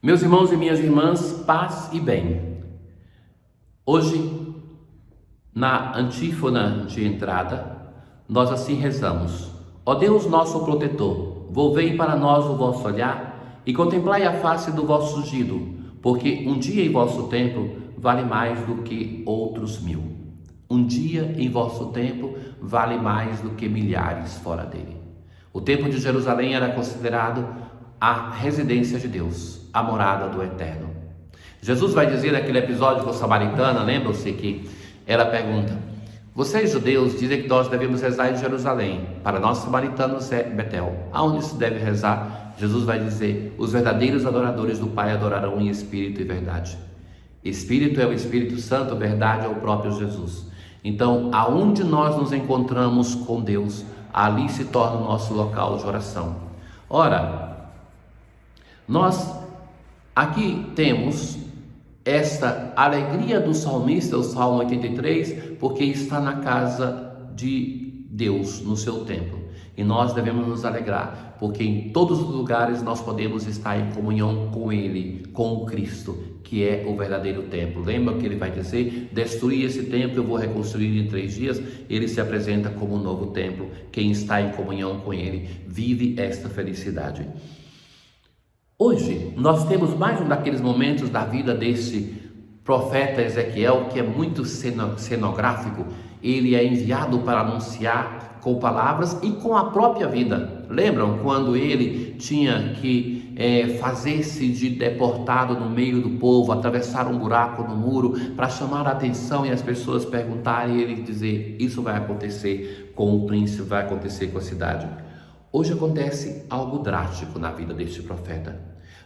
Meus irmãos e minhas irmãs, paz e bem. Hoje, na antífona de entrada, nós assim rezamos: Ó Deus nosso protetor, volvei para nós o vosso olhar e contemplai a face do vosso ungido, porque um dia em vosso templo vale mais do que outros 1000. Um dia em vosso templo vale mais do que milhares fora dele. O templo de Jerusalém era considerado a residência de Deus, a morada do Eterno. Jesus vai dizer naquele episódio com a samaritana, lembram-se que ela pergunta: vocês judeus dizem que nós devemos rezar em Jerusalém, para nós samaritanos é Betel. Aonde se deve rezar? Jesus vai dizer: os verdadeiros adoradores do Pai adorarão em espírito e verdade. Espírito é o Espírito Santo, verdade é o próprio Jesus. Então, aonde nós nos encontramos com Deus, ali se torna o nosso local de oração. Ora, nós aqui temos esta alegria do salmista, o Salmo 83, porque está na casa de Deus, no seu templo. E nós devemos nos alegrar, porque em todos os lugares nós podemos estar em comunhão com Ele, com o Cristo, que é o verdadeiro templo. Lembra que ele vai dizer: destruir esse templo, eu vou reconstruir em 3 dias. Ele se apresenta como um novo templo. Quem está em comunhão com Ele vive esta felicidade. Hoje, nós temos mais um daqueles momentos da vida desse profeta Ezequiel que é muito cenográfico. Ele é enviado para anunciar com palavras e com a própria vida. Lembram quando ele tinha que fazer-se de deportado no meio do povo, atravessar um buraco no muro para chamar a atenção e as pessoas perguntarem e ele dizer: isso vai acontecer com o príncipe, vai acontecer com a cidade. Hoje acontece algo drástico na vida deste profeta.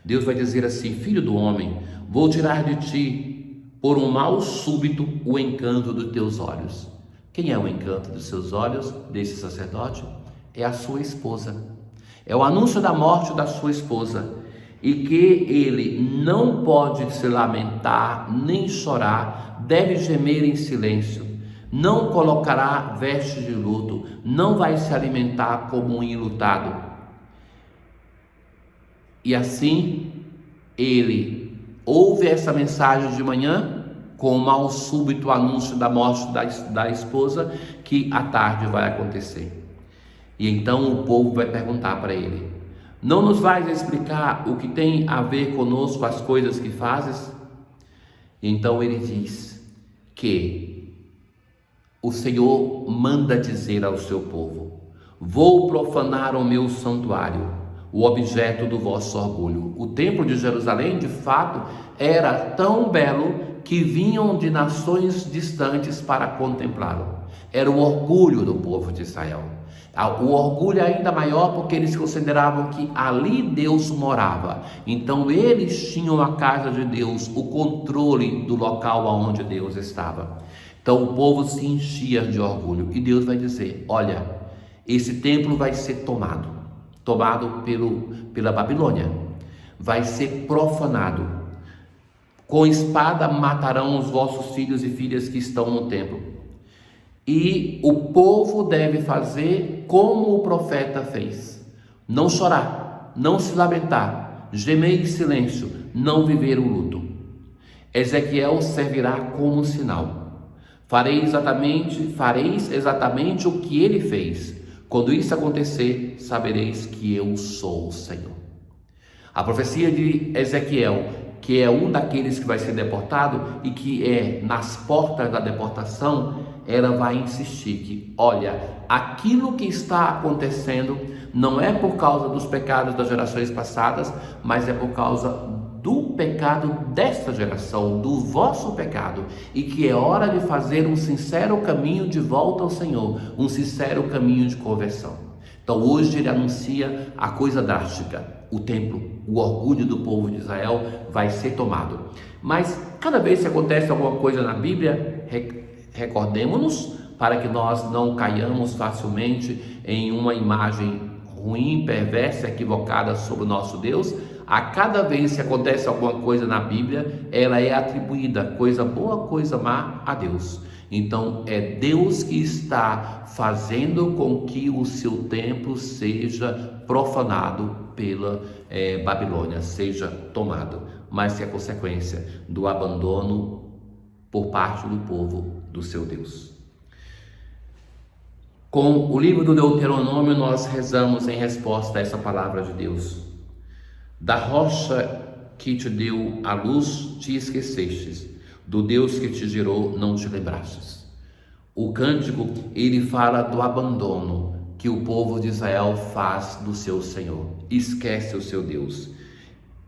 Deus vai dizer assim: filho do homem, vou tirar de ti por um mal súbito o encanto dos teus olhos. Quem é o encanto dos seus olhos desse sacerdote? É a sua esposa. É o anúncio da morte da sua esposa, e que ele não pode se lamentar nem chorar, deve gemer em silêncio. Não colocará vestes de luto, não vai se alimentar como um enlutado. E assim, ele ouve essa mensagem de manhã, com o mal súbito anúncio da morte da esposa, que à tarde vai acontecer. E então o povo vai perguntar para ele: não nos vais explicar o que tem a ver conosco as coisas que fazes? E então ele diz que o Senhor manda dizer ao seu povo: vou profanar o meu santuário, o objeto do vosso orgulho. O templo de Jerusalém, de fato, era tão belo que vinham de nações distantes para contemplá-lo. Era o orgulho do povo de Israel. O orgulho ainda maior porque eles consideravam que ali Deus morava. Então eles tinham a casa de Deus, o controle do local onde Deus estava. Então o povo se enchia de orgulho. E Deus vai dizer: olha, esse templo vai ser tomado pela Babilônia. Vai ser profanado. Com espada matarão os vossos filhos e filhas que estão no templo. E o povo deve fazer como o profeta fez: não chorar, não se lamentar, gemer em silêncio, não viver o luto. Ezequiel servirá como sinal. Fareis exatamente o que ele fez. Quando isso acontecer, sabereis que eu sou o Senhor. A profecia de Ezequiel, que é um daqueles que vai ser deportado e que é nas portas da deportação, ela vai insistir que, olha, aquilo que está acontecendo não é por causa dos pecados das gerações passadas, mas é por causa do pecado desta geração, do vosso pecado, e que é hora de fazer um sincero caminho de volta ao Senhor, um sincero caminho de conversão. Então hoje ele anuncia a coisa drástica: o templo, o orgulho do povo de Israel vai ser tomado. Mas cada vez que acontece alguma coisa na Bíblia, recordemos-nos para que nós não caiamos facilmente em uma imagem ruim, perversa, equivocada sobre o nosso Deus. A cada vez que acontece alguma coisa na Bíblia, ela é atribuída, coisa boa, coisa má, a Deus. Então é Deus que está fazendo com que o seu templo seja profanado pela Babilônia, seja tomado, mas que é consequência do abandono por parte do povo do seu Deus. Com o livro do Deuteronômio, nós rezamos em resposta a essa palavra de Deus. Da rocha que te deu a luz te esquecestes, do Deus que te gerou não te lembrastes. O cântico, ele fala do abandono que o povo de Israel faz do seu Senhor, esquece o seu Deus.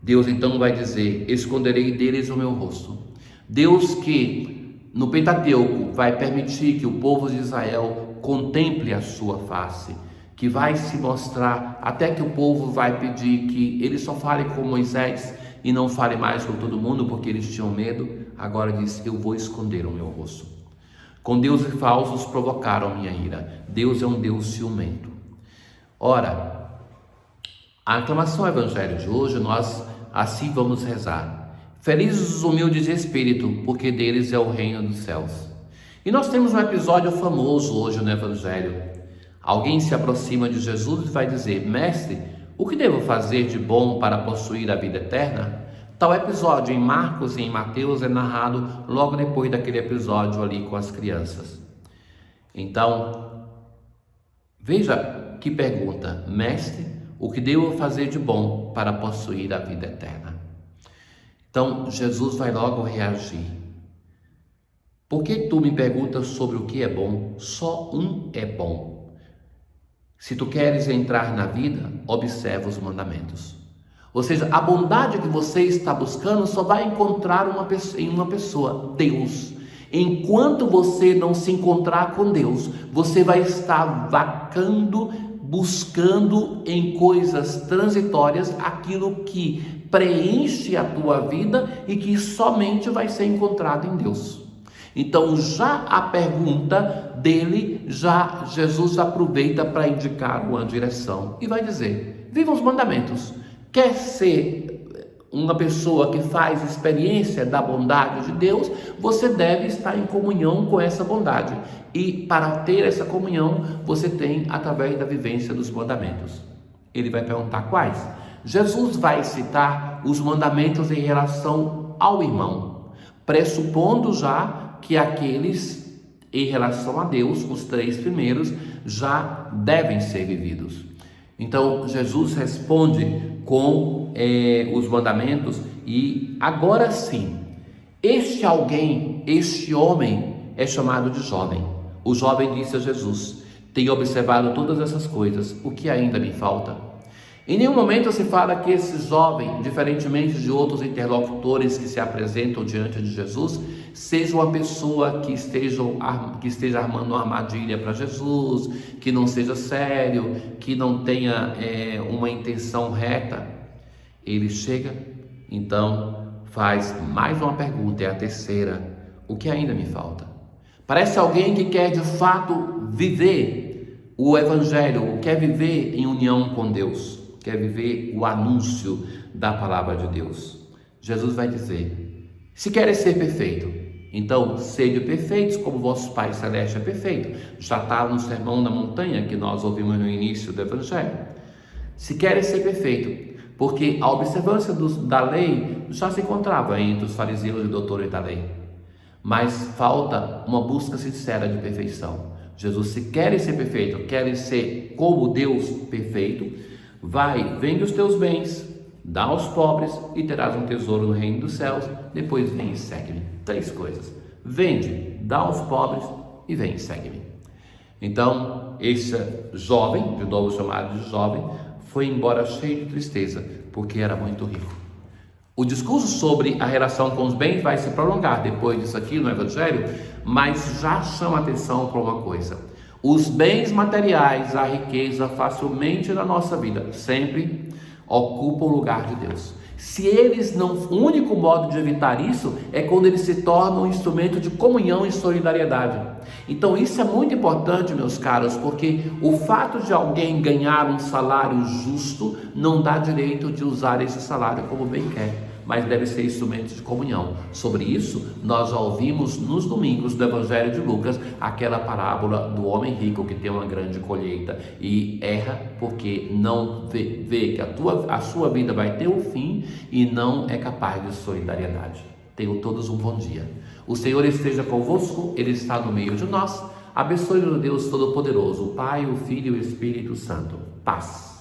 Deus então vai dizer: esconderei deles o meu rosto. Deus que no Pentateuco vai permitir que o povo de Israel contemple a sua face, que vai se mostrar, até que o povo vai pedir que ele só fale com Moisés e não fale mais com todo mundo, porque eles tinham medo. Agora diz: eu vou esconder o meu rosto. Com deuses falsos provocaram minha ira. Deus é um Deus ciumento. Ora, a aclamação ao evangelho de hoje, nós assim vamos rezar: felizes os humildes de espírito, porque deles é o reino dos céus. E nós temos um episódio famoso hoje no evangelho. Alguém se aproxima de Jesus e vai dizer: mestre, o que devo fazer de bom para possuir a vida eterna? Tal episódio em Marcos e em Mateus é narrado logo depois daquele episódio ali com as crianças. Então, veja que pergunta: mestre, o que devo fazer de bom para possuir a vida eterna? Então, Jesus vai logo reagir. Por que tu me perguntas sobre o que é bom? Só um é bom. Se tu queres entrar na vida, observa os mandamentos. Ou seja, a bondade que você está buscando só vai encontrar em uma pessoa, Deus. Enquanto você não se encontrar com Deus, você vai estar vacando, buscando em coisas transitórias aquilo que preenche a tua vida e que somente vai ser encontrado em Deus. Então, já a pergunta dele, Jesus aproveita para indicar uma direção e vai dizer: viva os mandamentos. Quer ser uma pessoa que faz experiência da bondade de Deus, você deve estar em comunhão com essa bondade. E para ter essa comunhão, você tem através da vivência dos mandamentos. Ele vai perguntar quais? Jesus vai citar os mandamentos em relação ao irmão, pressupondo já que aqueles em relação a Deus, os 3 primeiros, já devem ser vividos. Então Jesus responde com os mandamentos e agora sim, este alguém, este homem é chamado de jovem. O jovem disse a Jesus: tenho observado todas essas coisas, o que ainda me falta? Em nenhum momento se fala que esse jovem, diferentemente de outros interlocutores que se apresentam diante de Jesus, seja uma pessoa que esteja armando uma armadilha para Jesus, que não seja sério, que não tenha uma intenção reta. Ele chega, então faz mais uma pergunta, é a terceira: o que ainda me falta? Parece alguém que quer de fato viver o evangelho, quer viver em união com Deus, quer viver o anúncio da palavra de Deus. Jesus vai dizer: se queres ser perfeito, então sede perfeitos como vosso Pai Celeste é perfeito. Já está no Sermão da Montanha que nós ouvimos no início do Evangelho. Se queres ser perfeito, porque a observância da lei já se encontrava entre os fariseus e doutores da lei, mas falta uma busca sincera de perfeição. Jesus: se queres ser perfeito, queres ser como Deus perfeito, vai, vende os teus bens, dá aos pobres e terás um tesouro no reino dos céus. Depois vem e segue-me. 3 coisas: vende, dá aos pobres e vem e segue-me. Então, esse jovem, de novo chamado de jovem, foi embora cheio de tristeza, porque era muito rico. O discurso sobre a relação com os bens vai se prolongar depois disso aqui no Evangelho, mas já chama atenção para uma coisa: os bens materiais, a riqueza facilmente na nossa vida, sempre ocupam o lugar de Deus. Se eles não, o único modo de evitar isso é quando eles se tornam um instrumento de comunhão e solidariedade. Então isso é muito importante, meus caros, porque o fato de alguém ganhar um salário justo não dá direito de usar esse salário como bem quer. mas deve ser instrumento de comunhão. Sobre isso, nós já ouvimos nos domingos do Evangelho de Lucas aquela parábola do homem rico que tem uma grande colheita e erra porque não vê que a sua vida vai ter um fim e não é capaz de solidariedade. Tenham todos um bom dia. O Senhor esteja convosco, Ele está no meio de nós. Abençoe-o Deus Todo-Poderoso, o Pai, o Filho e o Espírito Santo. Paz.